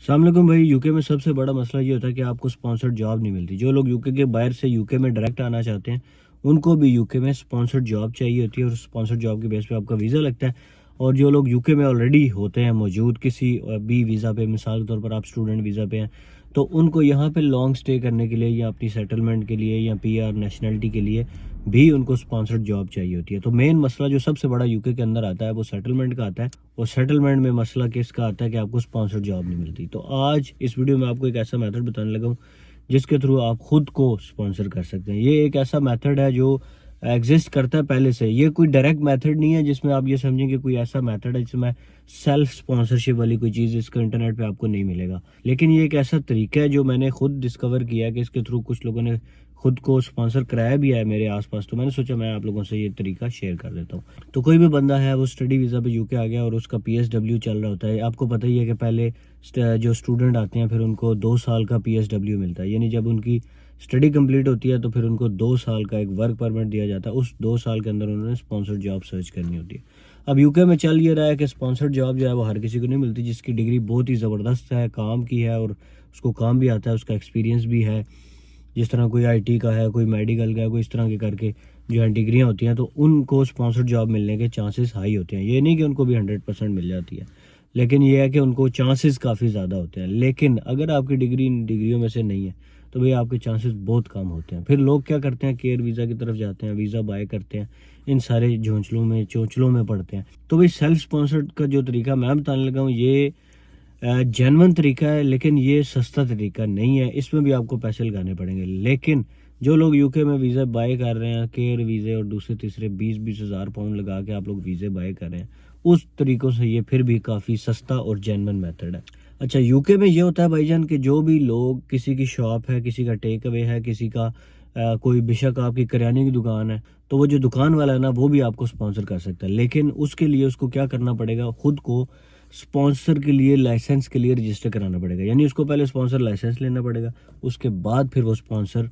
अस्सलाम वालेकुम भाई। यूके में सबसे बड़ा मसला ये होता है कि आपको स्पॉन्सर्ड जॉब नहीं मिलती। जो लोग यूके के बाहर से यूके में डायरेक्ट आना चाहते हैं उनको भी यूके में स्पॉन्सर्ड जॉब चाहिए होती है और स्पॉन्सर्ड जॉब की बेस पे आपका वीज़ा लगता है। और जो लोग यूके में ऑलरेडी होते हैं मौजूद किसी बी वीज़ा पे, मिसाल के तौर पर आप स्टूडेंट वीज़ा पे हैं, तो उनको यहाँ पे लॉन्ग स्टे करने के लिए या अपनी सेटलमेंट के लिए या पीआर नेशनलिटी के लिए भी उनको स्पॉन्सर्ड जॉब चाहिए होती है। तो मेन मसला जो सबसे बड़ा यूके के अंदर आता है वो सेटलमेंट का आता है। और सेटलमेंट में मसला किसका आता है कि आपको स्पॉन्सर्ड जॉब नहीं मिलती। तो आज इस वीडियो में आपको एक ऐसा मेथड बताने लगा हूँ जिसके थ्रू आप खुद को स्पॉन्सर कर सकते हैं। ये एक ऐसा मेथड है जो एग्जिस्ट करता है पहले से। ये कोई डायरेक्ट मेथड नहीं है जिसमें आप ये समझें कि कोई ऐसा मेथड है जिसमें सेल्फ स्पॉन्सरशिप वाली कोई चीज़ इसको इंटरनेट पे आपको नहीं मिलेगा। लेकिन ये एक ऐसा तरीका है जो मैंने खुद डिस्कवर किया है कि इसके थ्रू कुछ लोगों ने खुद को स्पॉन्सर कराया भी है मेरे आसपास। तो मैंने सोचा मैं आप लोगों से ये तरीका शेयर कर देता हूँ। तो कोई भी बंदा है वो स्टडी वीज़ा पे यूके आ गया और उसका पीएसडब्ल्यू चल रहा होता है। आपको पता ही है कि पहले जो स्टूडेंट आते हैं फिर उनको 2 साल का पीएसडब्ल्यू मिलता है, यानी जब उनकी स्टडी कंप्लीट होती है तो फिर उनको 2 साल का एक वर्क परमिट दिया जाता है। उस 2 साल के अंदर उन्होंने स्पॉन्सर्ड जॉब सर्च करनी होती है। अब यूके में चल ये रहा है कि स्पॉन्सर्ड जॉब जो है वो हर किसी को नहीं मिलती जिसकी डिग्री बहुत ही ज़बरदस्त है, काम की है और उसको काम भी आता है, उसका एक्सपीरियंस भी है। जिस तरह कोई आईटी का है, कोई मेडिकल का है, कोई इस तरह के करके जो है डिग्रियाँ होती हैं, तो उनको स्पॉन्सर्ड जॉब मिलने के चांसेस हाई होते हैं। ये नहीं कि उनको भी 100% मिल जाती है, लेकिन ये है कि उनको चांसेस काफ़ी ज़्यादा होते हैं। लेकिन अगर आपकी डिग्री इन डिग्रियों में से नहीं है तो भाई आपके चांसेस बहुत कम होते हैं। फिर लोग क्या करते हैं, केयर वीज़ा की तरफ जाते हैं, वीज़ा बाय करते हैं, इन सारे झोंचलों में चोंचलों में पड़ते हैं। तो भाई सेल्फ स्पॉन्सर्ड का जो तरीका मैं बताने लगा हूँ ये जेन्युइन तरीका है, लेकिन ये सस्ता तरीका नहीं है। इसमें भी आपको पैसे लगाने पड़ेंगे। लेकिन जो लोग यूके में वीज़ा बाय कर रहे हैं, केयर वीज़े और दूसरे तीसरे 20-20 हज़ार पाउंड लगा के आप लोग वीज़े बाय कर रहे हैं, उस तरीक़ों से ये फिर भी काफ़ी सस्ता और जेन्युइन मेथड है। अच्छा, यूके में ये होता है भाईजान कि जो भी लोग, किसी की शॉप है, किसी का टेक अवे है, किसी का कोई बेशक आपकी करियाने की दुकान है, तो वो जो दुकान वाला है ना वो भी आपको स्पॉन्सर कर सकता है। लेकिन उसके लिए उसको क्या करना पड़ेगा, खुद को स्पॉन्सर के लिए लाइसेंस के लिए रजिस्टर कराना पड़ेगा। यानी उसको पहले स्पॉन्सर लाइसेंस लेना पड़ेगा, उसके बाद फिर वो स्पॉन्सर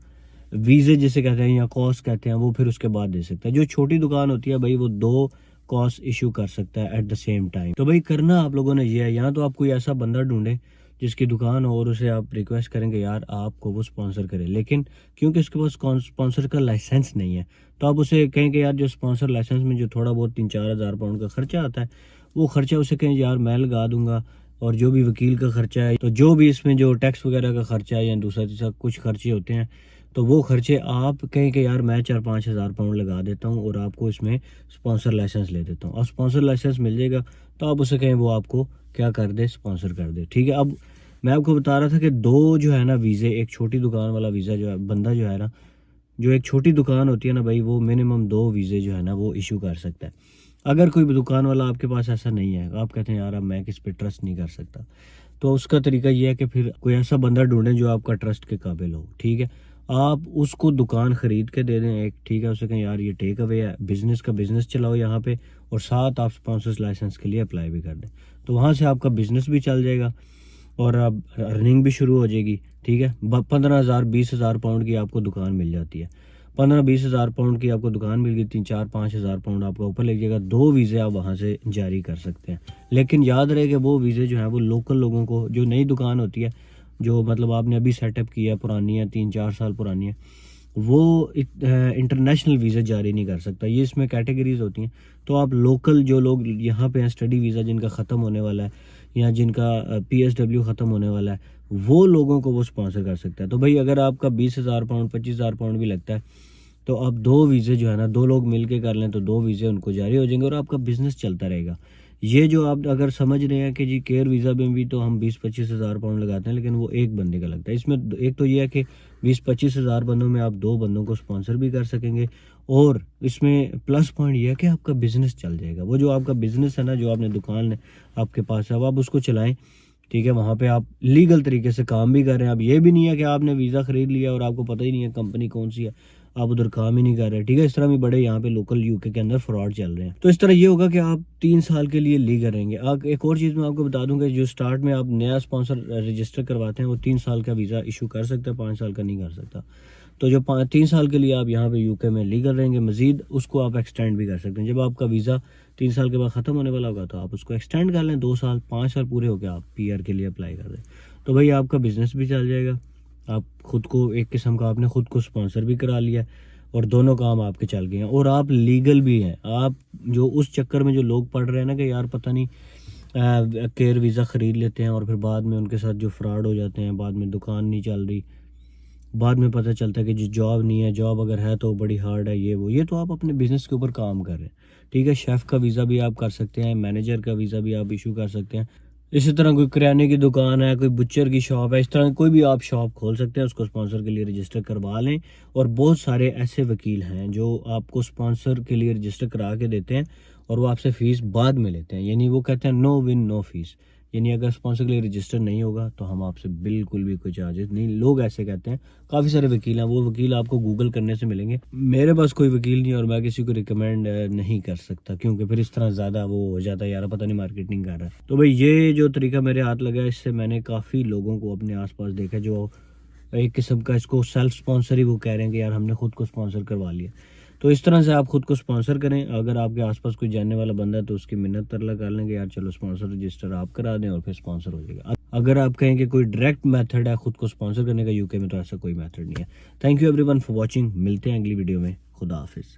वीज़े जिसे कहते हैं या कॉस कहते हैं वो फिर उसके बाद दे सकता है। जो छोटी दुकान होती है भाई वो 2 कॉस इशू कर सकता है एट द सेम टाइम। तो भाई करना आप लोगों ने ये है, यहाँ तो आप कोई ऐसा बंदा ढूंढें जिसकी दुकान हो और उसे आप रिक्वेस्ट करेंगे यार आपको वो स्पॉन्सर करे। लेकिन क्योंकि उसके पास स्पॉन्सर का लाइसेंस नहीं है तो आप उसे कहेंगे यार जो स्पॉन्सर लाइसेंस में जो थोड़ा बहुत 3-4 हज़ार पाउंड का खर्चा आता है वो खर्चा उसे कहें यार मैं लगा दूंगा। और जो भी वकील का खर्चा है, तो जो भी इसमें जो टैक्स वगैरह का खर्चा है या दूसरा तीसरा कुछ खर्चे होते हैं, तो वो खर्चे आप कहें कि यार मैं 4-5 हज़ार पाउंड लगा देता हूँ और आपको इसमें स्पॉन्सर लाइसेंस ले देता हूँ। और स्पॉन्सर लाइसेंस मिल जाएगा तो आप उसे कहें वो आपको क्या कर दे, स्पॉन्सर कर दे। ठीक है। अब मैं आपको बता रहा था कि 2 जो है ना वीज़े, एक छोटी दुकान वाला वीज़ा जो है, बंदा जो है ना, जो एक छोटी दुकान होती है ना भाई, वो मिनिमम 2 वीज़े जो है ना वो इशू कर सकता है। अगर कोई भी दुकान वाला आपके पास ऐसा नहीं है, आप कहते हैं यार अब मैं किस पे ट्रस्ट नहीं कर सकता, तो उसका तरीका ये है कि फिर कोई ऐसा बंदा ढूंढें जो आपका ट्रस्ट के काबिल हो। ठीक है। आप उसको दुकान खरीद के दे दें एक। ठीक है। उसे कहें यार ये टेक अवे है, बिजनेस का बिजनेस चलाओ यहाँ पे, और साथ आप स्पॉन्सर्स लाइसेंस के लिए अप्लाई भी कर दें। तो वहाँ से आपका बिजनेस भी चल जाएगा और अब अर्निंग भी शुरू हो जाएगी। ठीक है। 15,000-20 हज़ार पाउंड की आपको दुकान मिल जाती है। 15-20 हज़ार पाउंड की आपको दुकान मिल गई, 3-4-5 हज़ार पाउंड आपका ऊपर लग जाएगा। 2 वीज़े आप वहाँ से जारी कर सकते हैं। लेकिन याद रहे कि वो वीज़े जो है वो लोकल लोगों को, जो नई दुकान होती है, जो मतलब आपने अभी सेटअप किया, पुरानी है, 3-4 साल पुरानी है, वो इंटरनेशनल वीज़ा जारी नहीं कर सकता। ये इसमें कैटेगरीज होती हैं। तो आप लोकल जो लोग यहाँ पे हैं, स्टडी वीज़ा जिनका ख़त्म होने वाला है या जिनका पीएसडब्ल्यू ख़त्म होने वाला है, वो लोगों को वो स्पॉन्सर कर सकता है। तो भाई अगर आपका 20 हज़ार पाउंड 25 हज़ार पाउंड भी लगता है तो आप 2 वीज़े जो है ना, 2 लोग मिल के कर लें तो 2 वीज़े उनको जारी हो जाएंगे और आपका बिज़नेस चलता रहेगा। ये जो आप अगर समझ रहे हैं कि जी केयर वीज़ा में भी तो हम 20-25 हज़ार पाउंड लगाते हैं, लेकिन वो एक बंदे का लगता है। इसमें एक तो ये है कि 20-25 हज़ार बंदों में आप 2 बंदों को स्पॉन्सर भी कर सकेंगे और इसमें प्लस पॉइंट ये है कि आपका बिज़नेस चल जाएगा। वो जो आपका बिज़नेस है ना, जो आपने दुकान है आपके पास है, अब आप उसको चलाएं। ठीक है। वहाँ पे आप लीगल तरीके से काम भी कर रहे हैं। अब ये भी नहीं है कि आपने वीज़ा ख़रीद लिया और आपको पता ही नहीं है कंपनी कौन सी है, आप उधर काम ही नहीं कर रहे। ठीक है। इस तरह भी बड़े यहाँ पे लोकल यूके के अंदर फ्रॉड चल रहे हैं। तो इस तरह ये होगा कि आप 3 साल के लिए लीगल रहेंगे। एक और चीज़ मैं आपको बता दूंगा, जो स्टार्ट में आप नया स्पॉन्सर रजिस्टर करवाते हैं वो 3 साल का वीज़ा इशू कर सकता है, 5 साल का नहीं कर सकता। तो जो 3 साल के लिए आप यहाँ पे यूके में लीगल रहेंगे, मजीद उसको आप एक्सटेंड भी कर सकते हैं। जब आपका वीज़ा 3 साल के बाद ख़त्म होने वाला होगा तो आप उसको एक्सटेंड कर लें, 2 साल 5 साल पूरे हो गए आप PR के लिए अप्लाई कर दें, तो भाई आपका बिज़नेस भी चल जाएगा। आप खुद को एक किस्म का आपने खुद को स्पॉन्सर भी करा लिया और दोनों काम आपके चल गए हैं और आप लीगल भी हैं। आप जो उस चक्कर में जो लोग पड़ रहे हैं ना कि यार पता नहीं केयर वीज़ा ख़रीद लेते हैं और फिर बाद में उनके साथ जो फ्रॉड हो जाते हैं, बाद में दुकान नहीं चल रही, बाद में पता चलता है कि जो जॉब नहीं है, जॉब अगर है तो बड़ी हार्ड है, ये वो। ये तो आप अपने बिज़नेस के ऊपर काम कर रहे हैं, ठीक है। शेफ़ का वीज़ा भी आप कर सकते हैं, मैनेजर का वीज़ा भी आप इशू कर सकते हैं। इसी तरह कोई किराने की दुकान है, कोई बुच्चर की शॉप है, इस तरह कोई भी आप शॉप खोल सकते हैं, उसको स्पॉन्सर के लिए रजिस्टर करवा लें। और बहुत सारे ऐसे वकील हैं जो आपको स्पॉन्सर के लिए रजिस्टर करा के देते हैं और वो आपसे फ़ीस बाद में लेते हैं, यानी वो कहते हैं नो विन नो फीस, यानी अगर स्पॉन्सर के लिए रजिस्टर नहीं होगा तो हम आपसे बिल्कुल भी कोई चार्जेस नहीं। लोग ऐसे कहते हैं, काफ़ी सारे वकील हैं, वो वकील आपको गूगल करने से मिलेंगे। मेरे पास कोई वकील नहीं और मैं किसी को रिकमेंड नहीं कर सकता, क्योंकि फिर इस तरह ज़्यादा वो हो जाता है, यार पता नहीं मार्केटिंग कर रहा है। तो भाई ये जो तरीका मेरे हाथ लगा, इससे मैंने काफ़ी लोगों को अपने आसपास देखा जो एक किस्म का इसको सेल्फ स्पॉन्सर ही वो कह रहे हैं कि यार हमने खुद को स्पॉन्सर करवा लिया। तो इस तरह से आप खुद को स्पॉन्सर करें। अगर आपके आसपास कोई जानने वाला बंदा है तो उसकी मिन्नत तरला कर लेंगे, यार चलो स्पॉन्सर रजिस्टर आप करा दें और फिर स्पॉन्सर हो जाएगा। अगर आप कहें कि कोई डायरेक्ट मेथड है खुद को स्पॉन्सर करने का UK में, तो ऐसा कोई मेथड नहीं है। Thank you everyone for watching. मिलते हैं अगली वीडियो में। खुदा हाफिज़।